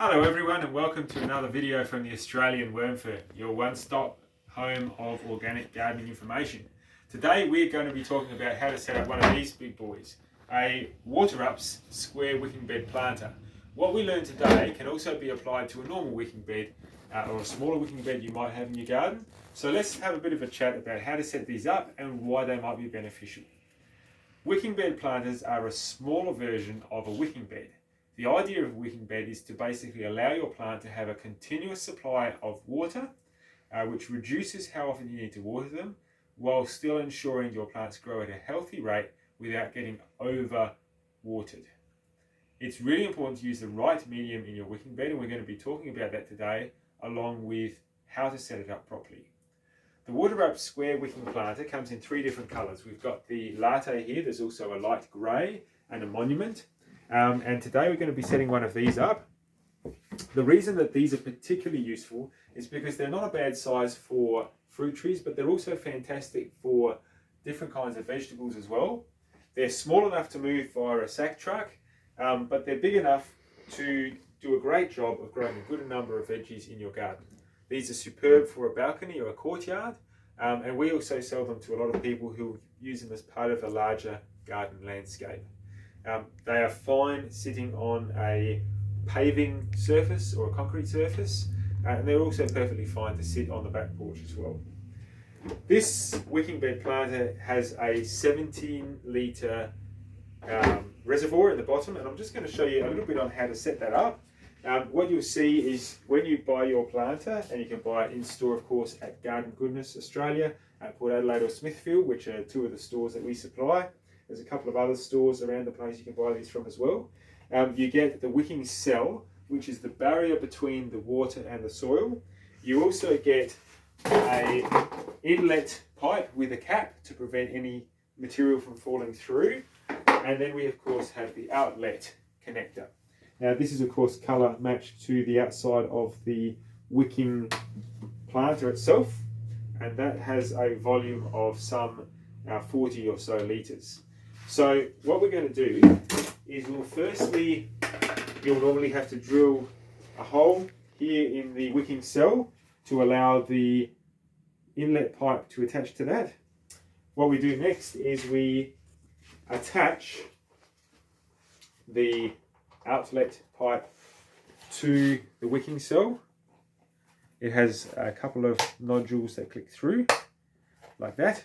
Hello everyone and welcome to another video from the Australian Worm Firm, your one-stop home of organic gardening information. Today we're going to be talking about how to set up one of these big boys, a Water-Up's square wicking bed planter. What we learned today can also be applied to a normal wicking bed or a smaller wicking bed you might have in your garden. So let's have a bit of a chat about how to set these up and why they might be beneficial. Wicking bed planters are a smaller version of a wicking bed. The idea of a wicking bed is to basically allow your plant to have a continuous supply of water, which reduces how often you need to water them, while still ensuring your plants grow at a healthy rate without getting over watered. It's really important to use the right medium in your wicking bed, and we're going to be talking about that today, along with how to set it up properly. The Water-Up square wicking planter comes in three different colours. We've got the latte here, there's also a light grey and a monument. And today we're going to be setting one of these up. The reason that these are particularly useful is because they're not a bad size for fruit trees, but they're also fantastic for different kinds of vegetables as well. They're small enough to move via a sack truck, but they're big enough to do a great job of growing a good number of veggies in your garden. These are superb for a balcony or a courtyard, and we also sell them to a lot of people who use them as part of a larger garden landscape. They are fine sitting on a paving surface or a concrete surface, and they're also perfectly fine to sit on the back porch as well. This wicking bed planter has a 17 litre reservoir at the bottom, and I'm just going to show you a little bit on how to set that up. What you'll see is when you buy your planter, and you can buy it in store of course at Garden Goodness Australia, at Port Adelaide or Smithfield, which are two of the stores that we supply. There's a couple of other stores around the place you can buy these from as well. You get the wicking cell, which is the barrier between the water and the soil. You also get an inlet pipe with a cap to prevent any material from falling through. And then we of course have the outlet connector. Now this is of course colour matched to the outside of the wicking planter itself, and that has a volume of some 40 or so litres. So what we're going to do is you'll normally have to drill a hole here in the wicking cell to allow the inlet pipe to attach to that. What we do next is we attach the outlet pipe to the wicking cell. It has a couple of nodules that click through like that.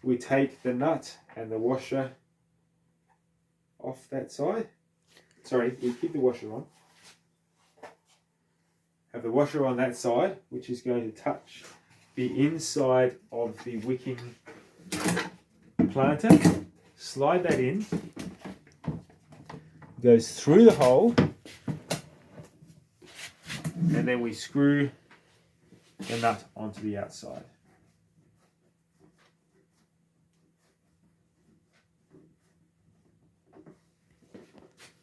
We take the nut and the washer off that side. Sorry, we keep the washer on. Have the washer on that side, which is going to touch the inside of the wicking planter. Slide that in. Goes through the hole. And then we screw the nut onto the outside.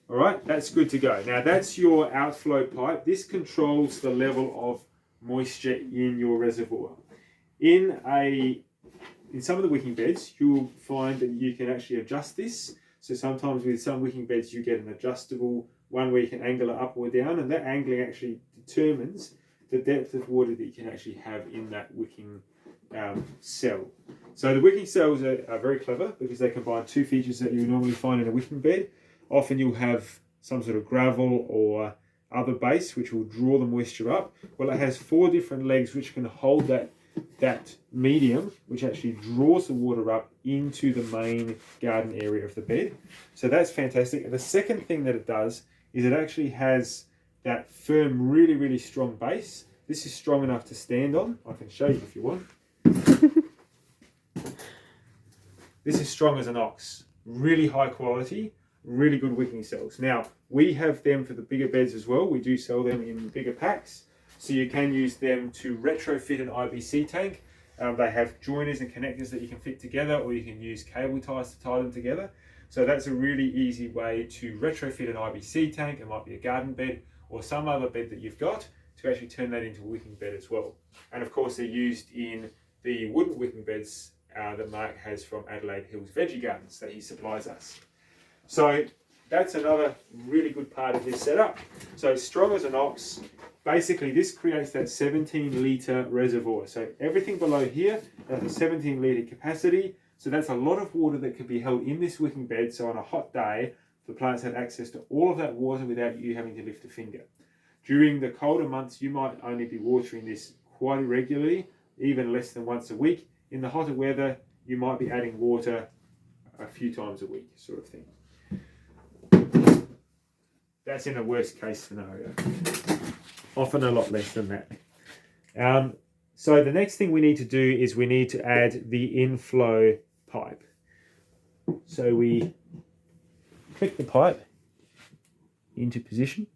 Alright, that's good to go. Now that's your outflow pipe. This controls the level of moisture in your reservoir. In some of the wicking beds, you'll find that you can actually adjust this. So sometimes with some wicking beds you get an adjustable one where you can angle it up or down, and that angling actually determines the depth of water that you can actually have in that wicking cell. So the wicking cells are very clever because they combine two features that you normally find in a wicking bed. Often you'll have some sort of gravel or other base which will draw the moisture up. Well, it has four different legs which can hold that medium, which actually draws the water up into the main garden area of the bed. So that's fantastic. And the second thing that it does is it actually has that firm, really, really strong base. This is strong enough to stand on. I can show you if you want. This is strong as an ox. Really high quality. Really good wicking cells. Now, we have them for the bigger beds as well. We do sell them in bigger packs. So you can use them to retrofit an IBC tank. They have joiners and connectors that you can fit together, or you can use cable ties to tie them together. So that's a really easy way to retrofit an IBC tank. It might be a garden bed or some other bed that you've got to actually turn that into a wicking bed as well. And of course, they're used in the wooden wicking beds that Mark has from Adelaide Hills Veggie Gardens that he supplies us. So that's another really good part of this setup. So strong as an ox. Basically, this creates that 17-litre reservoir. So everything below here has a 17-litre capacity. So that's a lot of water that can be held in this wicking bed. So on a hot day, the plants have access to all of that water without you having to lift a finger. During the colder months, you might only be watering this quite irregularly, even less than once a week. In the hotter weather, you might be adding water a few times a week, sort of thing. That's in a worst case scenario. Often a lot less than that. So the next thing we need to do is we need to add the inflow pipe. So we click the pipe into position.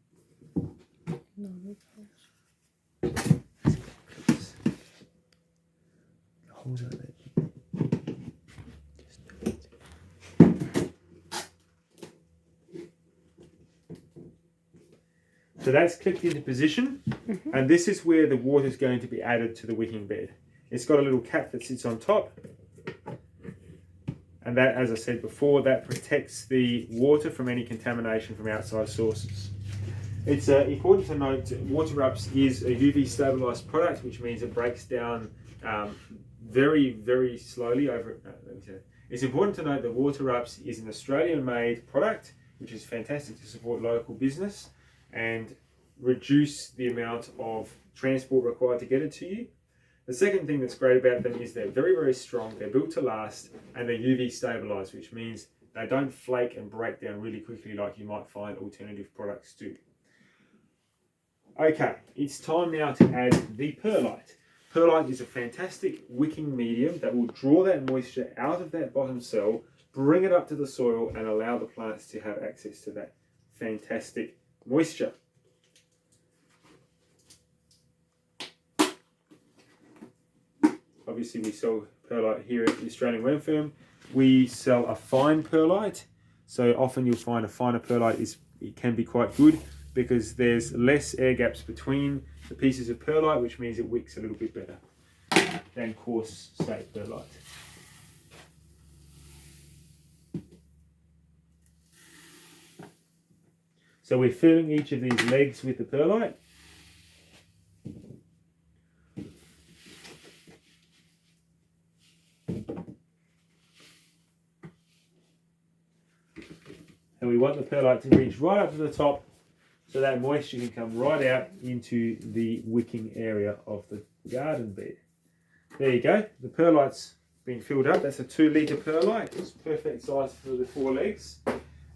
So that's clicked into position, and this is where the water is going to be added to the wicking bed. It's got a little cap that sits on top, and that, as I said before, that protects the water from any contamination from outside sources. It's important to note WaterUps is a UV stabilized product, which means it breaks down very, very slowly over. It's important to note that WaterUps is an Australian-made product, which is fantastic to support local business and reduce the amount of transport required to get it to you. The second thing that's great about them is they're very, very strong, they're built to last, and they're UV stabilized, which means they don't flake and break down really quickly like you might find alternative products do. Okay, it's time now to add the perlite. Perlite is a fantastic wicking medium that will draw that moisture out of that bottom cell, bring it up to the soil, and allow the plants to have access to that fantastic moisture. Obviously, we sell perlite here at the Australian Worm Firm. We sell a fine perlite, so often you'll find a finer perlite it can be quite good because there's less air gaps between the pieces of perlite, which means it wicks a little bit better than coarse slate perlite. So we're filling each of these legs with the perlite. And we want the perlite to reach right up to the top so that moisture can come right out into the wicking area of the garden bed. There you go, the perlite's been filled up. That's a 2-litre perlite. It's perfect size for the 4 legs.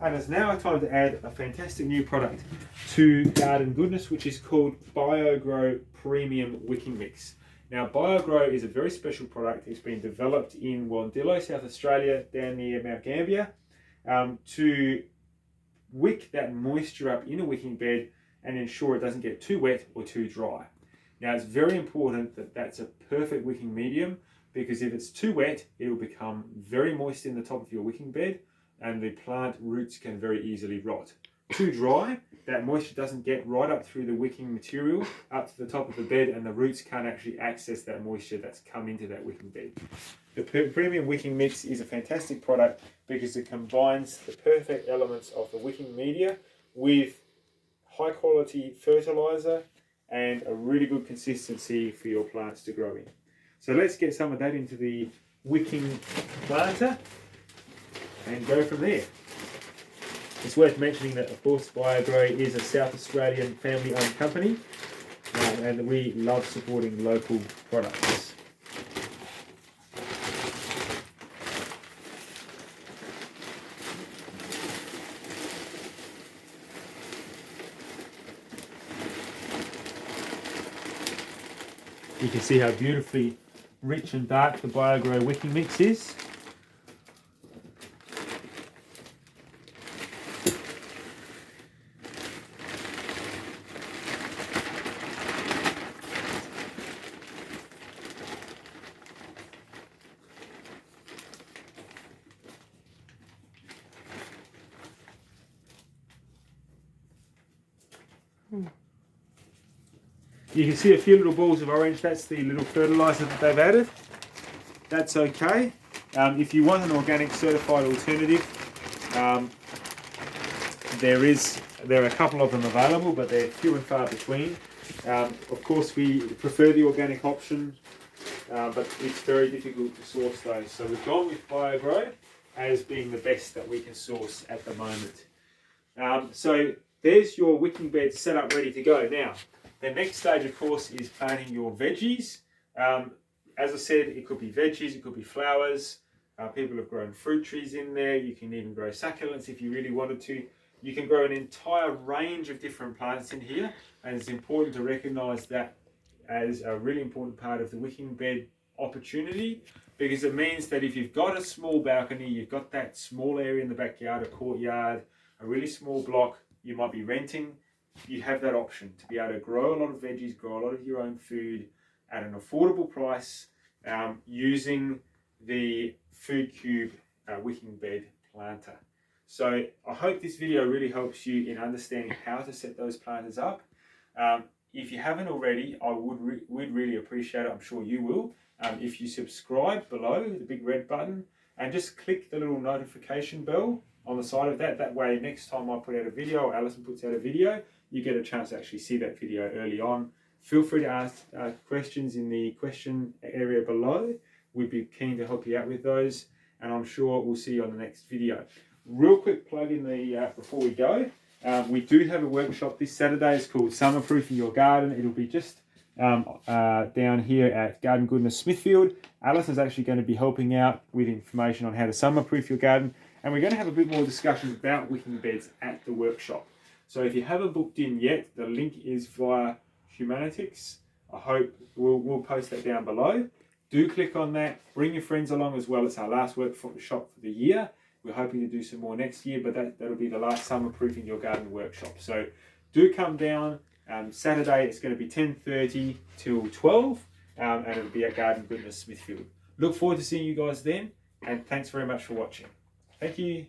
And it's now time to add a fantastic new product to Garden Goodness, which is called BioGrow Premium Wicking Mix. Now, BioGrow is a very special product. It's been developed in Wandillo, South Australia, down near Mount Gambier, to wick that moisture up in a wicking bed and ensure it doesn't get too wet or too dry. Now, it's very important that that's a perfect wicking medium, because if it's too wet, it will become very moist in the top of your wicking bed, and the plant roots can very easily rot. Too dry, that moisture doesn't get right up through the wicking material up to the top of the bed, and the roots can't actually access that moisture that's come into that wicking bed. The Premium Wicking Mix is a fantastic product because it combines the perfect elements of the wicking media with high quality fertilizer and a really good consistency for your plants to grow in. So let's get some of that into the wicking planter and go from there. It's worth mentioning that, of course, BioGrow is a South Australian family-owned company, and we love supporting local products. You can see how beautifully rich and dark the BioGrow wicking mix is. You can see a few little balls of orange. That's the little fertilizer that they've added. That's okay. If you want an organic certified alternative, there are a couple of them available, but they're few and far between. Of course, we prefer the organic option, but it's very difficult to source those. So we've gone with BioGrow as being the best that we can source at the moment. So there's your wicking bed set up, ready to go. Now, the next stage, of course, is planting your veggies. As I said, it could be veggies, it could be flowers. People have grown fruit trees in there. You can even grow succulents if you really wanted to. You can grow an entire range of different plants in here, and it's important to recognise that as a really important part of the wicking bed opportunity, because it means that if you've got a small balcony, you've got that small area in the backyard, a courtyard, a really small block, you might be renting, you have that option to be able to grow a lot of veggies, grow a lot of your own food at an affordable price, using the Food Cube wicking bed planter. So I hope this video really helps you in understanding how to set those planters up. If you haven't already, I would really appreciate it. I'm sure you will. If you subscribe below, the big red button, and just click the little notification bell on the side of that. That way, next time I put out a video, or Alison puts out a video, you get a chance to actually see that video early on. Feel free to ask questions in the question area below. We'd be keen to help you out with those, and I'm sure we'll see you on the next video. Real quick plug in the before we go. We do have a workshop this Saturday. It's called Summer Proofing Your Garden. It'll be just down here at Garden Goodness Smithfield. Alison's actually going to be helping out with information on how to summer proof your garden, and we're going to have a bit more discussion about wicking beds at the workshop. So if you haven't booked in yet, the link is via Humanitix. I hope we'll post that down below. Do click on that. Bring your friends along as well. It's our last workshop for the year. We're hoping to do some more next year, but that'll be the last Summer Proofing Your Garden workshop. So do come down. Saturday it's going to be 10:30 till 12, and it'll be at Garden Goodness Smithfield. Look forward to seeing you guys then, and thanks very much for watching. Thank you.